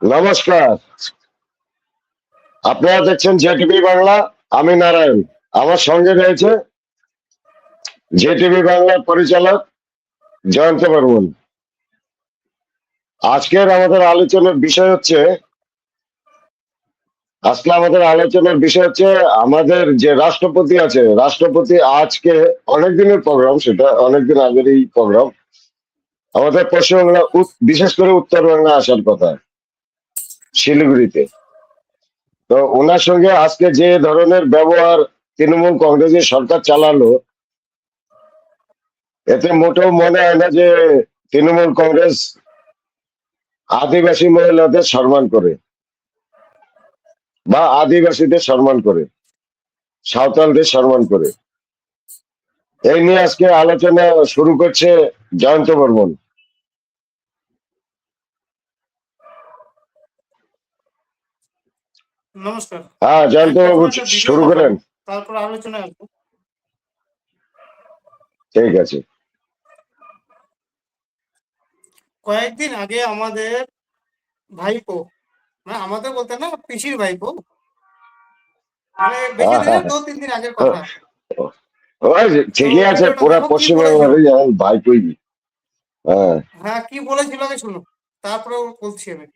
নমস্কার। আপনারা দেখছেন জেটিভি বাংলা। আমি নারায়ণ। আমার সঙ্গে রয়েছে জেটিভি বাংলার পরিচালক জয়ন্ত বর্মন। আজকের আমাদের আলোচনার বিষয় হচ্ছে আমাদের যে রাষ্ট্রপতি আছে, রাষ্ট্রপতি আজকে অনেকদিনের প্রোগ্রাম, সেটা অনেকদিন আগেরই প্রোগ্রাম। আমাদের পশ্চিমবাংলা, বিশেষ করে উত্তরবাংলা আসার কথা, শিলিগুড়িতে। তো ওনার সঙ্গে আজকে যে ধরনের ব্যবহার তৃণমূল কংগ্রেসের সরকার চালালো, এতে মোটেও মনে হয় না যে তৃণমূল কংগ্রেস আদিবাসী মহিলাদের সম্মান করে বা আদিবাসীদের সম্মান করে, সাঁওতালদের সম্মান করে। এই নিয়ে আজকে আলোচনা শুরু করছে জয়ন্ত বর্মন। নমস্কার। হ্যাঁ, জয়ন্ত বাবু শুরু করেন। তারপর আলোচনা আসবো। ঠিক আছে। কয়েকদিন আগে আমাদের ভাইপো, মানে আমাদের বলতে না, পিসির ভাইপো, মানে বেশি দিন, 2-3 দিন আগের কথা। ওই ঠিকই আছে, পুরা পশ্চিমবঙ্গের যেমন ভাই কইবি। হ্যাঁ, কি বলেছিল আমি শুনো, তারপরে বলছি আমি।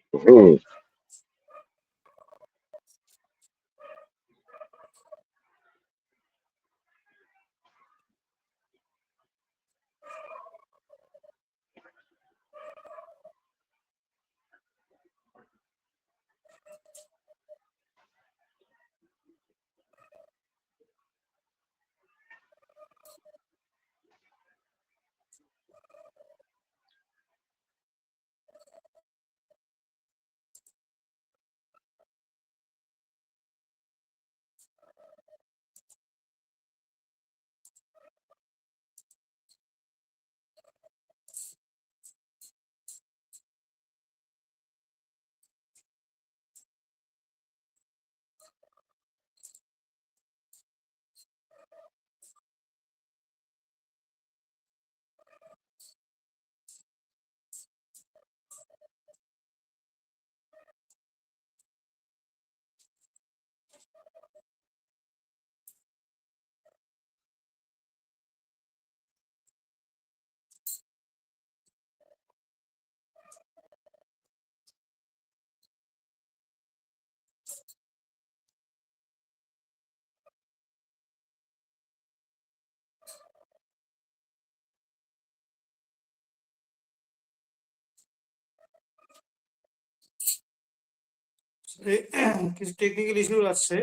কিছু টেকনিক্যাল ইস্যু আসছে।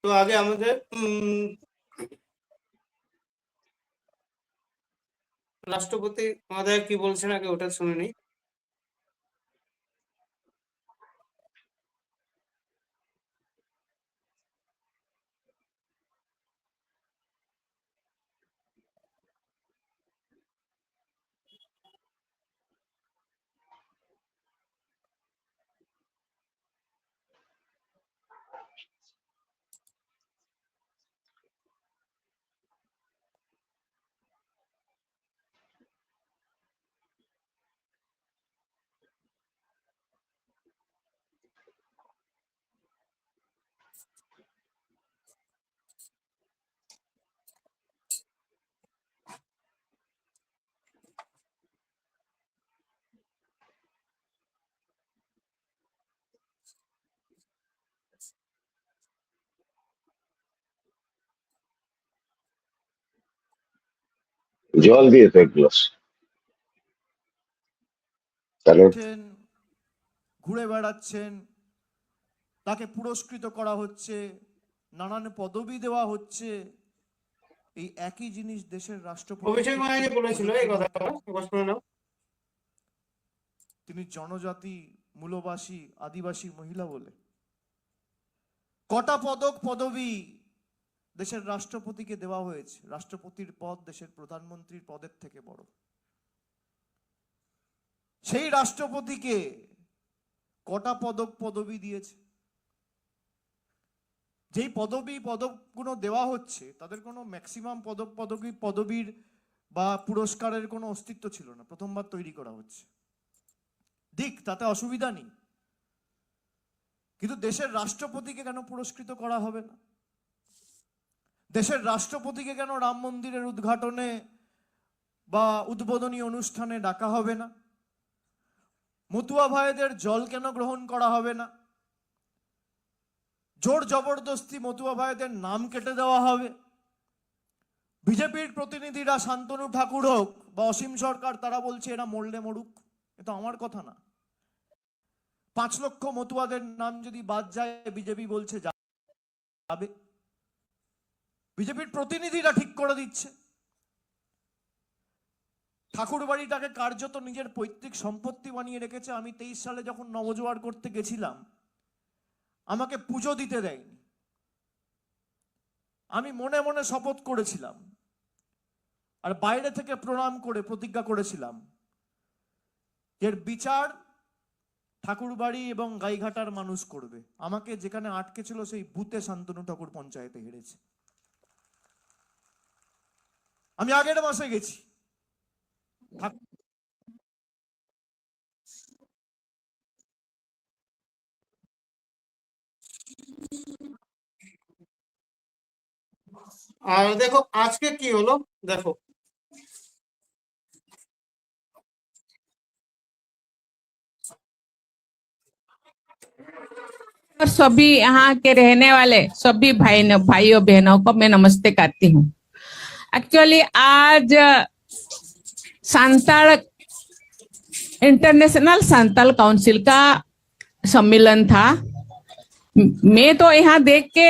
তো আগে আমাদের রাষ্ট্রপতি মহোদয় কি বলছেন আগে ওটা শুনে নিই। জল দিয়ে তো এক গ্লাস। তাহলে ঘুরে বেড়াচ্ছেন, তাকে পুরস্কৃত করা হচ্ছে, নানান পদবি দেওয়া হচ্ছে। এই একই জিনিস দেশের রাষ্ট্রপতি বলেছিল এই কথাটা, শুনে নাও। তিনি জনজাতি, মূলবাসী, আদিবাসী মহিলা বলে কটা পদক পদবি দেশের রাষ্ট্রপতিকে দেওয়া হয়েছে। রাষ্ট্রপতির পদ দেশের প্রধানমন্ত্রীর পদের থেকে বড়। সেই রাষ্ট্রপতিকে কটা পদক পদবি দিয়েছে। যেই পদকগুলো দেওয়া হচ্ছে তাদের কোনো ম্যাক্সিমাম পদবীর বা পুরস্কারের কোনো অস্তিত্ব ছিল না, প্রথমবার তৈরি করা হচ্ছে। দিক, তাতে অসুবিধা নেই, কিন্তু দেশের রাষ্ট্রপতিকে কেন পুরস্কৃত করা হবে না? দেশের রাষ্ট্রপতিকে কেন রাম মন্দিরের উদ্ঘাটনে বা উদ্বোধনী অনুষ্ঠানে ডাকা হবে না? মতুয়া ভাইদের জল কেন গ্রহণ করা হবে না? জোর জবরদস্তি মতুয়া ভাইদের নাম কেটে দেওয়া হবে? বিজেপির প্রতিনিধিরা শান্তনু ঠাকুর হোক বা অসীম সরকার, তারা বলছে এরা মরলে মরুক। এটা আমার কথা না। 5 লক্ষ মতুয়াদের নাম যদি বাদ যায়, বিজেপি বলছে যাবে। বিজেপির প্রতিনিধিরা ঠিক করে দিচ্ছে। ঠাকুর বাড়িটাকে কার্যত নিজের পৈতৃক সম্পত্তি বানিয়ে রেখেছে। আমি 23 সালে যখন নবজোয়ার করতে গেছিলাম, আমাকে পুজো দিতে দেয়নি। আমি মনে মনে শপথ করেছিলাম আর বাইরে থেকে প্রণাম করে প্রতিজ্ঞা করেছিলাম, এর বিচার ঠাকুরবাড়ি এবং গাইঘাটার মানুষ করবে। আমাকে যেখানে আটকে ছিল সেই বুথে শান্তনু ঠাকুর পঞ্চায়েতে হেরেছে। আমি আগের মাসে গেছি। আর দেখো আজকে কি হলো, দেখো और सभी यहाँ के रहने वाले सभी भाइयों बहनों को मैं नमस्ते करती हूँ। एक्चुअली आज संताल इंटरनेशनल संताल काउंसिल का सम्मेलन था। मैं तो यहाँ देख के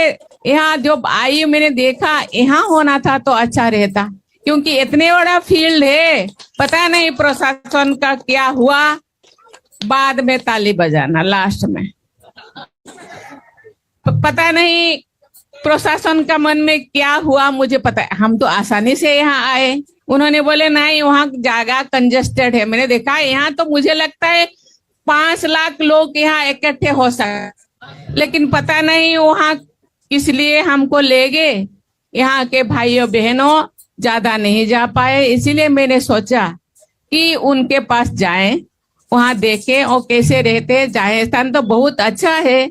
यहाँ जब आई मैंने देखा यहाँ होना था तो अच्छा रहता, क्योंकि इतने बड़ा फील्ड है, पता नहीं प्रशासन का क्या हुआ, बाद में ताली बजाना लास्ट में। पता नहीं प्रशासन का मन में क्या हुआ, मुझे पता है। हम तो आसानी से यहाँ आए, उन्होंने बोले नहीं वहाँ जगह कंजेस्टेड है। मैंने देखा यहाँ तो मुझे लगता है 5 लाख लोग यहाँ इकट्ठे हो सकते, लेकिन पता नहीं वहाँ किस लिए हमको ले गए। यहाँ के भाइयों बहनों ज्यादा नहीं जा पाए, इसीलिए मैंने सोचा कि उनके पास जाएं, वहां देखें और कैसे रहते। राजस्थान तो बहुत अच्छा है,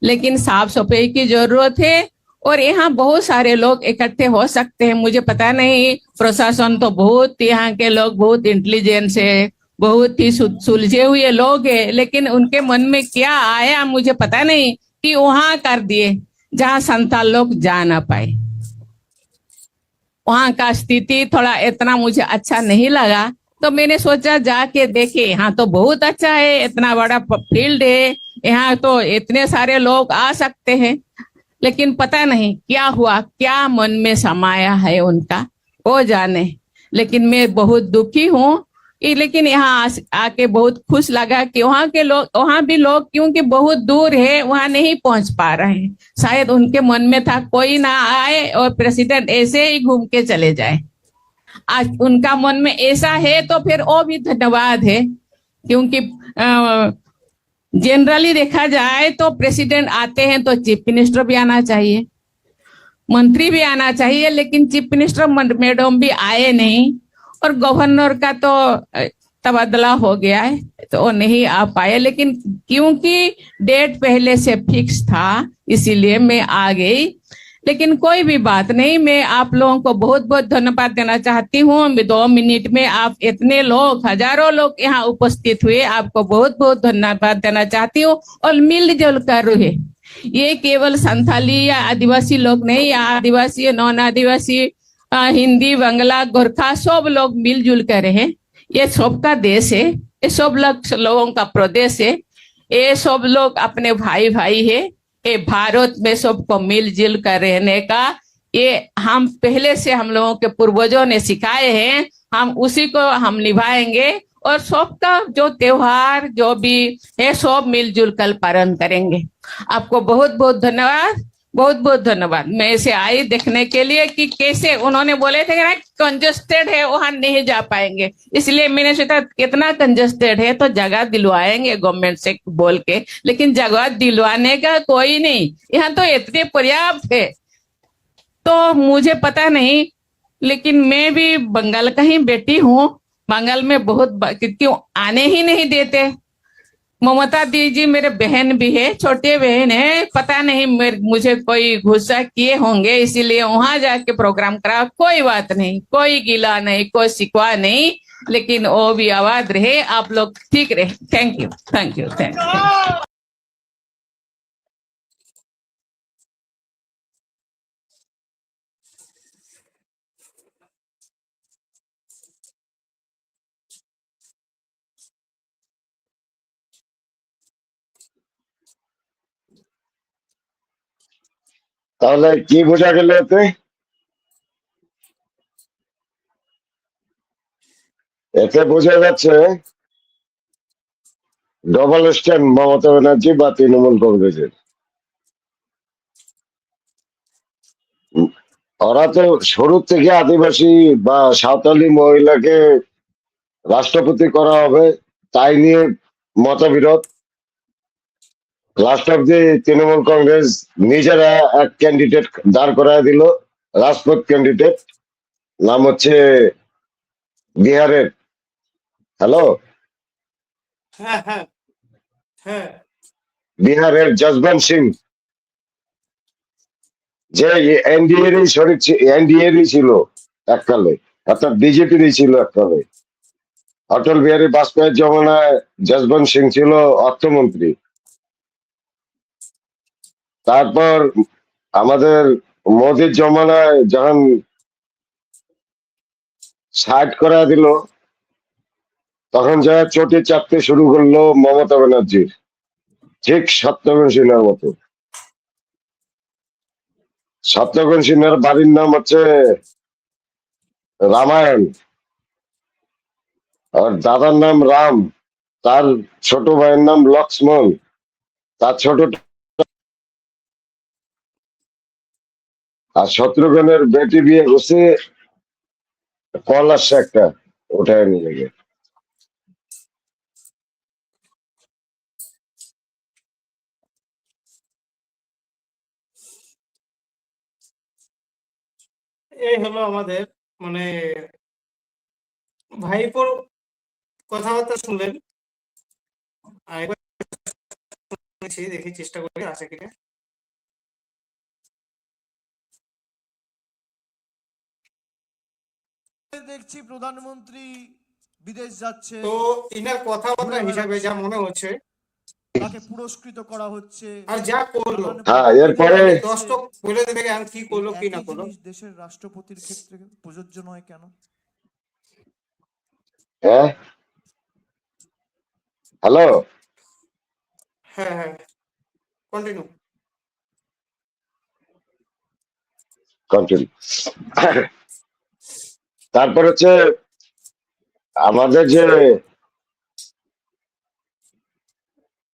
लेकिन साफ सफाई की जरूरत है और यहाँ बहुत सारे लोग इकट्ठे हो सकते हैं। मुझे पता नहीं, प्रशासन तो बहुत, यहाँ के लोग बहुत इंटेलिजेंस है, बहुत ही सुलझे हुए लोग हैं, लेकिन उनके मन में क्या आया मुझे पता नहीं कि वहां कर दिए जहाँ संताल लोग जा ना पाए। वहां का स्थिति थोड़ा इतना मुझे अच्छा नहीं लगा, तो मैंने सोचा जाके देखे। यहाँ तो बहुत अच्छा है, इतना बड़ा फील्ड है, यहाँ तो इतने सारे लोग आ सकते हैं, लेकिन पता नहीं क्या हुआ, क्या मन में समाया है उनका, वो जाने। लेकिन मैं बहुत दुखी हूँ, लेकिन यहाँ आके बहुत खुश लगा कि वहाँ के लोग, वहाँ भी लोग क्योंकि बहुत दूर है वहाँ नहीं पहुंच पा रहे हैं। शायद उनके मन में था कोई ना आए और प्रेसिडेंट ऐसे ही घूम के चले जाए। आज उनका मन में ऐसा है तो फिर वो भी धन्यवाद है, क्योंकि जनरली देखा जाए तो प्रेसिडेंट आते हैं तो चीफ मिनिस्टर भी आना चाहिए, मंत्री भी आना चाहिए, लेकिन चीफ मिनिस्टर मैडम भी आए नहीं और गवर्नर का तो तबादला हो गया है तो वो नहीं आ पाए। लेकिन क्योंकि डेट पहले से फिक्स था इसीलिए मैं आ गई। लेकिन कोई भी बात नहीं, मैं आप लोगों को बहुत बहुत धन्यवाद देना चाहती हूँ। 2 मिनट में आप इतने लोग, हजारों लोग यहाँ उपस्थित हुए, आपको बहुत बहुत धन्यवाद देना चाहती हूँ। और मिलजुल कर रहे, ये केवल संथाली या आदिवासी लोग नहीं, या आदिवासी नॉन आदिवासी, हिंदी, बांग्ला, गोरखा, सब लोग मिलजुल कर रहे। ये सबका देश है, ये सब लोगों का प्रदेश है, ये सब लोग अपने भाई भाई है। ये भारत में सबको मिलजुल कर रहने का, ये हम पहले से हम लोगों के पूर्वजों ने सिखाए हैं, हम उसी को हम निभाएंगे और सबका जो त्योहार जो भी है सब मिलजुल कर पालन करेंगे। आपको बहुत बहुत धन्यवाद, बहुत बहुत धन्यवाद। मैं इसे आई देखने के लिए कि कैसे उन्होंने बोले थे ना कंजेस्टेड है वहां नहीं जा पाएंगे, इसलिए मैंने सोचा कितना कंजेस्टेड है तो जगह दिलवाएंगे गवर्नमेंट से बोल के, लेकिन जगह दिलवाने का कोई नहीं, यहाँ तो इतने पर्याप्त है। तो मुझे पता नहीं, लेकिन मैं भी बंगाल का ही बेटी हूँ, बंगाल में बहुत क्यों आने ही नहीं देते। ममता दीदी मेरे बहन भी है, छोटे बहन है, पता नहीं मुझे कोई गुस्सा किए होंगे इसीलिए वहां जाके प्रोग्राम करा। कोई बात नहीं, कोई गिला नहीं, कोई शिकवा नहीं, लेकिन वो भी आवाज रहे, आप लोग ठीक रहे। Thank you, thank you, thank you. তাহলে কি বোঝা গেল এতে? এতে বোঝা যাচ্ছে ডবল স্ট্যান্ড মমতা ব্যানার্জি বা তৃণমূল কংগ্রেসের। উম, ওরা তো শুরু থেকে আদিবাসী বা সাঁওতালি মহিলাকে রাষ্ট্রপতি করা হবে তাই নিয়ে মতবিরোধ। Last of the Trinamool Congress নিজেরা এক ক্যান্ডিডেট দাঁড় করায় দিল, রাজপথ ক্যান্ডিডেট, নাম হচ্ছে বিহারের, হ্যালো, হ্যাঁ হ্যাঁ হ্যাঁ বিহারের যশবন্ত সিং, যে এনডিএরই শরিক, এনডিএরই ছিল এককালে, অর্থাৎ বিজেপিরই ছিল এককালে। অটল বিহারী বাজপেয়ীর জমানায় যশবন্ত সিং ছিল অর্থমন্ত্রী। তারপর আমাদের মোদির জমানায় যখন সাইড করা দিল, তখন যা চটি চাপতে শুরু করলো মমতা ব্যানার্জির, ঠিক সত্যঘ্ন সিনহার মতো। সত্যঘ্ন সিনহার বাড়ির নাম হচ্ছে রামায়ণ, আর দাদার নাম রাম, তার ছোট ভাইয়ের নাম লক্ষ্মণ, তার ছোট, আর শত্রুঘ্নের বেটি বিয়ে করছে, কল আসছে একটা, ওটাই নিয়ে লেগে। এই হলো আমাদের মানে ভাইপোর কথাবার্তা শুনলেন। আরেকবার দেখি চেষ্টা করি আছে কিনা। দেখছি প্রধানমন্ত্রী বিদেশ যাচ্ছে, তো ইনার কথাবার্তা হিসাবে যা মনে হচ্ছে তাকে পুরস্কৃত করা হচ্ছে, আর যা করলো, হ্যাঁ, এরপরে দর্শক বলে দেবে আর কি করলো কি না একই করলো। জিনিস দেশের রাষ্ট্রপতির ক্ষেত্রে প্রযোজ্য নয় কেন? হ্যাঁ, হ্যালো, হ্যাঁ হ্যাঁ কন্টিনিউ। কন্টিনিউ। তারপর হচ্ছে আমাদের যে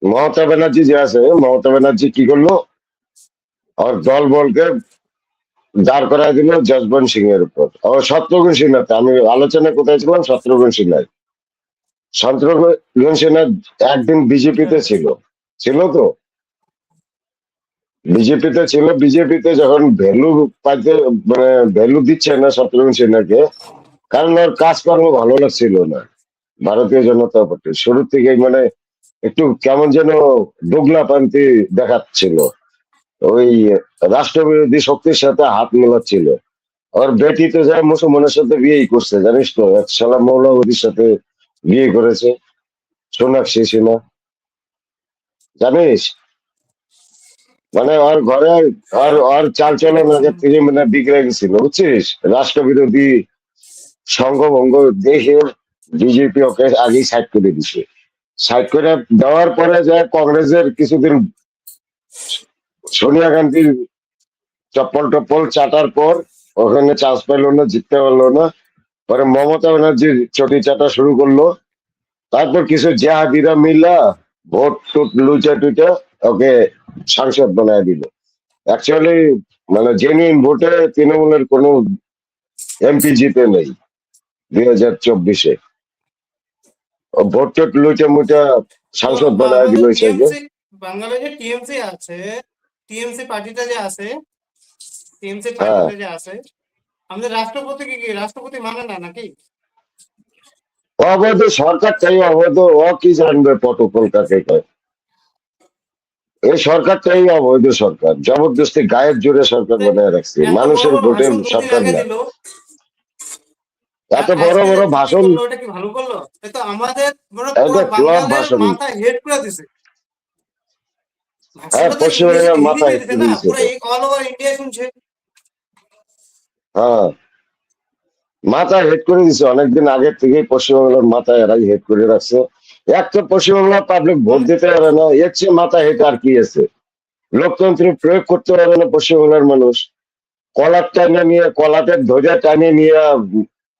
মমতা ব্যানার্জি যে আছে, মমতা ব্যানার্জি কি করলো, আর দল বলকে দাঁড় করায় দিল যশবন্ত সিং এর উপর, ও শত্রুঘ্ন সিনহাতে। আমি আলোচনা কোথায় ছিলাম? শত্রুঘ্ন সিনহায়। শত্রুঘ্ন সিনহা একদিন বিজেপিতে হ্যাঁ ছিল, ছিল তো, বিজেপিতে ছিল। বিজেপিতে যখন ভ্যালু পাইতে, মানে ভ্যালু দিচ্ছে না শত্রুঘ্ন সিনহাকে, কারণ ওর কাজকর্ম ভালো লাগছিল না ভারতীয় জনতা পার্টি শুরু থেকে, মানে একটু কেমন যেন ডোগলাপন্থী দেখাচ্ছিল, ওই রাষ্ট্রবিরোধী শক্তির সাথে হাত মেলাচ্ছিল। ওর বেটি তো যায় মুসলমানের সাথে বিয়েই করছে, জানিস তো, এক সালা মৌলবাদীর সাথে বিয়ে করেছে, সোনাক্ষী সিনহা, জানিস? মানে ওর ঘরে, ওর চালচলন আগের থেকে মানে বিগড়ে গেছিল, বুঝছিস? রাষ্ট্রবিরোধী সংঘভঙ্গ দেখে বিজেপি ওকে আগেই সাইড করে দিছে। সাইড করে দেওয়ার পরে যায় কংগ্রেসের কিছুদিন সোনিয়া গান্ধীর চপ্পল টপ্পল চাটার পর ওখানে চান্স পাইলো না, জিততে পারলো না। পরে মমতা ব্যানার্জির চটি চাটা শুরু করলো। তারপর কিছু জাহাদিরা মিলা ভোট টুট লুচা টুচা ওকে সাংসদ বানায় দিল। অ্যাকচুয়ালি মানে জেনুইন ভোটে তৃণমূলের কোনো এমপি জিতে নেই 2024-এ। ভোট টোট লুচা মুচা তো সাংসদ বানায় দিল আমাদের হিসেবে। টিএমসি, বাংলাদেশে টিএমসি আছে, টিএমসি পার্টিটা যে আছে, টিএমসি হ্যাঁ, পার্টিটা যে আছে, আমাদের রাষ্ট্রপতিকে কি রাষ্ট্রপতি মানে না নাকি? অবৈধ সরকারটাই অবৈধ, ও কি জানবে প্রটোকল কাকে কয়? এই সরকারটাই অবৈধ সরকার, জবরদস্তি গায়ের জোরে সরকার বানায় রাখছে, এত বড় মানুষের বড় ভোটে ভাষণ দুদিন সরকার আগে না। দিল, এত আর বড় আজকে বড় দেখছি কি ভাষণ, করলো, এটা কি ভালো করলো? এ তো আমাদের মানে পুরো এটা ফ্লপ বাঙালির ভাষণ। মাথা হেড করে দিছে। হ্যাঁ, ভাষণটা তো পশ্চিমবঙ্গের মাথা হিন্দিতে হেট দিছে করে না, দিচ্ছে পুরো এটা। অল ওভার ইন্ডিয়া শুনছে। হ্যাঁ, মাথা হেট করে দিচ্ছে অনেকদিন আগের থেকেই, পশ্চিমবাংলার মাথা এরাই হেট করে রাখছে। একটা পশ্চিমবাংলার পাবলিক ভোট মানে দিতে পারে না, এর চেয়ে মাথা হেট আর কি আছে? লোকতন্ত্র প্রয়োগ করতে পারে না পশ্চিমবাংলার মানুষ। কলার টাইনে নিয়ে, কলাটের ধৈর্য টাইনে নিয়ে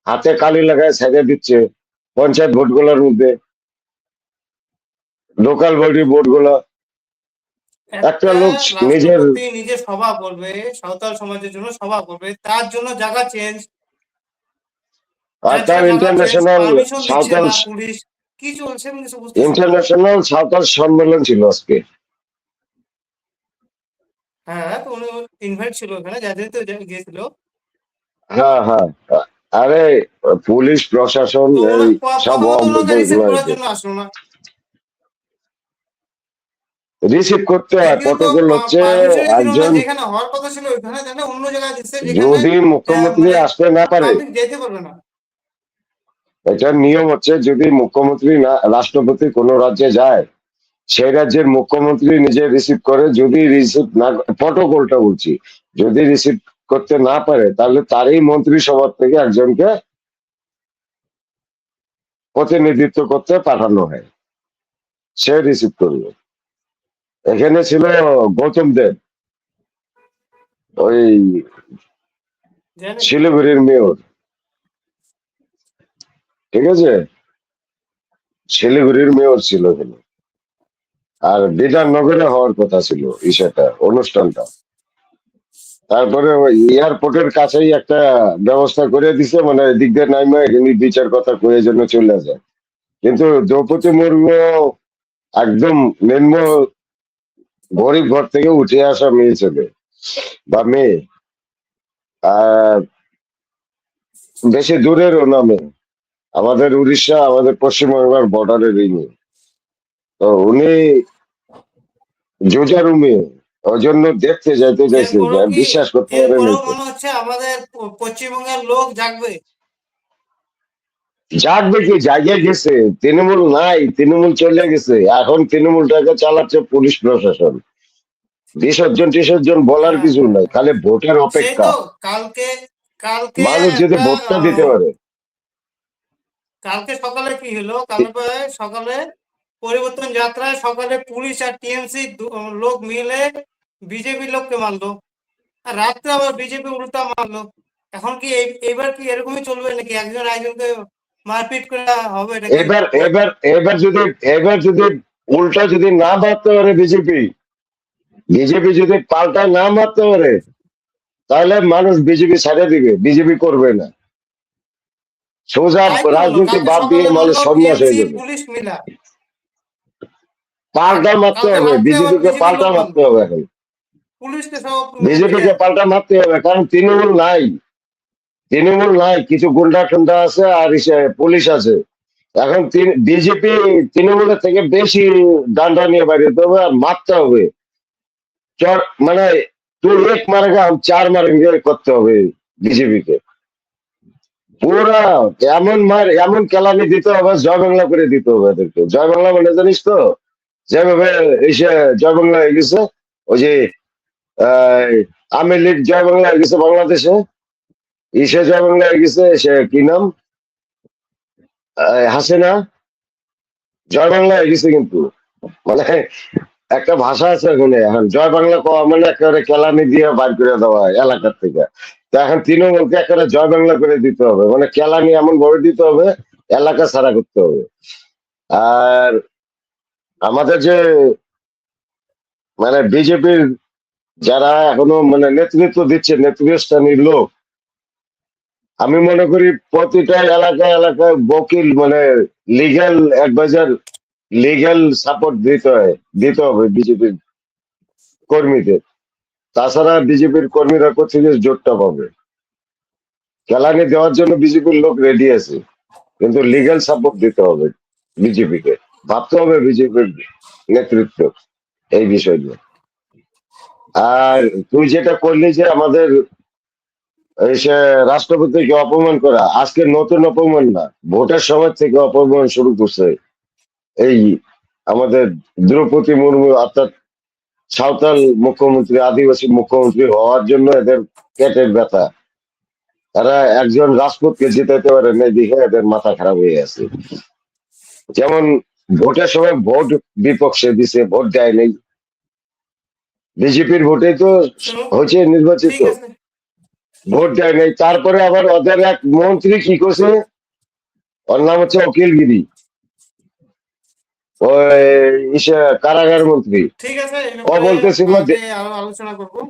হাতে কালি লাগায় ছেড়ে দিচ্ছে পঞ্চায়েত ভোট গুলোর মধ্যে, লোকাল বডি ভোট গুলো। একটা একটা লোক নিজের, রাষ্ট্রপতি নিজে সভা করবে, সাঁওতাল সমাজের জন্য সভা করবে, তার জন্য জায়গা চেঞ্জ, আর তার তার জন্য জায়গা চেঞ্জ, ইন্টারন্যাশনাল পারমিশন দিচ্ছে সাঁওতাল, না পুলিশ। কি চলছে আমি কিছু বুঝতেছি না। ইন্টারন্যাশনাল সাঁওতাল সম্মেলন ছিল আজকে। হ্যাঁ, তো উনি ইনভাইট ছিল ওখানে, যাদের তো গিয়েছিল। হ্যাঁ হ্যাঁ, আরে পুলিশ প্রশাসন তো এই সব প্রথমত অবৈধ ওনাকে রিসিভ করার গুলো জন্য আসলো না। রিসিভ করতে হয়। দ্বিতীয়ত প্রটোকল হচ্ছে পারমিশনই দিল না, একজন, যেখানে হওয়ার কথা ছিল ওইখানে জানে অন্য জায়গায় দিচ্ছে, যেখানে যদি মুখ্যমন্ত্রী মানে আসতে না পারে, পাবলিক যেতে পারবে না। এটার নিয়ম হচ্ছে যদি মুখ্যমন্ত্রী না, রাষ্ট্রপতি কোনো রাজ্যে যায়, সেই রাজ্যের মুখ্যমন্ত্রী নিজে রিসিভ করে। যদি রিসিভ না, প্রটোকলটা বলছি, যদি রিসিভ করতে না পারে, তাহলে তারই মন্ত্রিসভা থেকে একজনকে প্রতিনিধিত্ব করতে পাঠানো হয়, সে রিসিভ করবে। এখানে ছিল গৌতম দেব, ওই জানে কি? শিলিগুড়ির মেয়র, ঠিক আছে, শিলিগুড়ির মেয়র ছিল এখানে। আর বিধাননগরে হওয়ার কথা ছিল ইসেটা, অনুষ্ঠানটা। তারপরে ওই এয়ারপোর্টের কাছেই একটা ব্যবস্থা করে দিছে, মানে এদিক দিয়ে নাইমা এখানে বিচার কথা কয়ে জন্য চলে যায়। কিন্তু দ্রৌপদী মুর্মু একদম নিম্ন গরিব ঘর থেকে উঠে আসা মেয়ে ছেলে বা মেয়ে, আহ বেশি দূরেরও না মেয়ে, আমাদের উড়িষ্যা, আমাদের পশ্চিমবাংলার বর্ডারেরই মেয়ে। তো উনি জুজারু মেয়ে, ওই জন্য দেখতে যাইতে চাইছে, এরপরেও কি, বিশ্বাস করতে পারে এরপরেও নাই তো। মনে হচ্ছে আমাদের পশ্চিমবঙ্গের লোক জাগবে। জাগবে কি, জায়গায় গেছে, তৃণমূল নাই, তৃণমূল চলে গেছে, এখন তৃণমূলটাকে চালাচ্ছে পুলিশ প্রশাসন। বিসর্জন টিসর্জন বলার হ্যাঁ কিছু হ্যাঁ নাই, হ্যাঁ, খালি ভোটের সেই অপেক্ষা। তো। কালকে কালকে মানুষ যদি একটা ভোটটা দিতে পারে। কালকে সকালে কি হলো, কালকে সকালে পরিবর্তন যাত্রায় সকালে পুলিশ আর টিএমসি লোক মিলে বিজেপি লোককে মারলো, আর রাত্রে আবার বিজেপি উল্টা মারলো। এখন কি এইবার কি এরকমই চলবে নাকি, একজন একজনকে মারপিট করে হবে নাকি? এবার এবার এবার যদি উল্টা যদি না মারতে পারে বিজেপি, বিজেপি যদি পাল্টা না মারতে পারে, তাহলে মানুষ বিজেপি ছেড়ে দিবে, বিজেপি করবে না। সোজা তাই তো হলো, রাজনীতি কালকে বাদ দিয়ে সকালে মানুষ মারলো সন্ন্যাস টিএমসি হয়ে যাবে। পুলিশ মিলা, আর পাল্টা মারতে কালকে হবে, রাত্রে আবার বিজেপিকে বিজেপি পাল্টা লোক মারতে মারলো, হবে এখন। পুলিশকে সব মিলে। বিজেপিকে পাল্টা মারতে হবে, কারণ তৃণমূল নাই, তৃণমূল নাই, কিছু গুন্ডা টুন্ডা আছে আর পুলিশ আছে। এখন বিজেপি তৃণমূলের থেকে বেশি ডান্ডা নিয়ে বেরোতে হবে আর মারতে হবে। চর মানে তুই এক মারেগা हम চার মারেঙ্গে করতে হবে বিজেপিকে। পুরা এমন মার, এমন কেলানি দিতে হবে, জয় বাংলা করে দিতে হবে এদেরকে। জয় বাংলা মানে জানিস তো, যেভাবে এসে জয় বাংলা হয়ে গেছে, ওই যে আহ, আওয়ামী লীগ জয় বাংলা হয়ে গেছে বাংলাদেশে, ইসে জয় বাংলা হয়ে গেছে, সে কি নাম, হাসিনা জয় বাংলা হয়ে গেছে। কিন্তু মানে একটা ভাষা আছে ওখানে, এখন জয় বাংলা কওয়া মানে একেবারে কেলানি দিয়ে বাইর করে দেওয়া হয় এলাকার থেকে। তো এখন তৃণমূলকে একেবারে জয় বাংলা করে দিতে হবে, মানে কেলানি এমন ভাবে দিতে হবে, এলাকা ছাড়া করতে হবে। আর আমাদের যে মানে বিজেপির যারা এখনো মানে নেতৃত্ব দিচ্ছে, নেতৃস্থানীয় লোক, আমি মনে করি প্রতিটা এলাকায় এলাকায় বকিল মানে লিগ্যাল অ্যাডভাইজার, লিগ্যাল সাপোর্ট দিতে হবে বিজেপির কর্মীদের। তাছাড়া বিজেপির কর্মীরা কোথেকে জোরটা পাবে? কেলানি দেওয়ার জন্য বিজেপির লোক রেডি আছে। কিন্তু লিগ্যাল সাপোর্ট দিতে হবে বিজেপিকে, ভাবতে হবে বিজেপির নেতৃত্ব এই বিষয় নিয়ে। আর তুই যেটা করলি যে আমাদের এই সে রাষ্ট্রপতিকে অপমান করা, আজকে নতুন অপমান না, ভোটের সময় থেকে অপমান শুরু করছে এই আমাদের দ্রৌপদী মুর্মু, অর্থাৎ সাঁওতাল মুখ্যমন্ত্রী, আদিবাসী মুখ্যমন্ত্রী হওয়ার জন্য এদের পেটের ব্যথা। তারা একজন রাজপুতকে জিতাতে পারে না, দেখে এদের মাথা খারাপ হয়ে আছে। যেমন ভোটের সময় ভোট বিপক্ষে দিছে, ভোট দেয় নাই, বিজেপির ভোটে তো চলো, হয়েছে নির্বাচিত, ঠিক আছে। ভোট দেয় নাই। তারপরে আবার ওদের এক মন্ত্রী কি করছে, ওর নাম হচ্ছে অখিলগিরি, ওই কারাগার মন্ত্রী। ঠিক আছে, এই ও ব্যাপারে বলতেছিল যে আগে আরো আলোচনা করবো।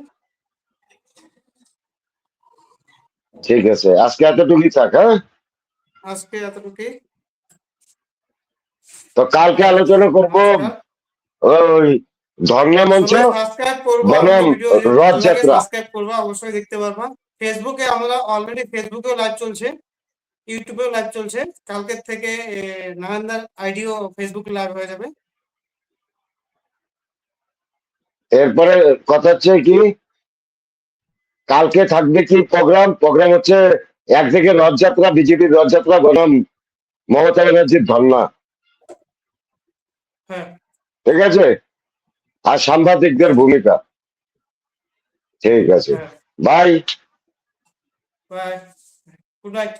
ঠিক আছে, আজকে এতটুকুই থাক। হ্যাঁ, আজকে এতটুকুই। তো কালকে আলোচনা করবো নমস্কার। ওই ধর্ণা মঞ্চ সবাই সাবস্ক্রাইব করবো, বনাম আমাদের ভিডিও যদি ভালো লাগে রথযাত্রা। সাবস্ক্রাইব করবো, অবশ্যই দেখতে পারবা। ফেসবুকে আমরা অলরেডি ফেসবুকেও লাইভ চলছে, ইউটিউবেও লাইভ চলছে। কালকের থেকে নারায়ণদার আইডিও ফেসবুকে লাইভ হয়ে যাবে। এরপরে কথা হচ্ছে কি, কালকে থাকবে কি প্রোগ্রাম, প্রোগ্রাম হচ্ছে একদিকে রথযাত্রা, বিজেপির রথযাত্রা বনাম মমতা ব্যানার্জির ধর্ণা, হ্যাঁ, ঠিক আছে, আর সাংবাদিকদের ভূমিকা। ঠিক আছে, হ্যাঁ, বাই। By, good night.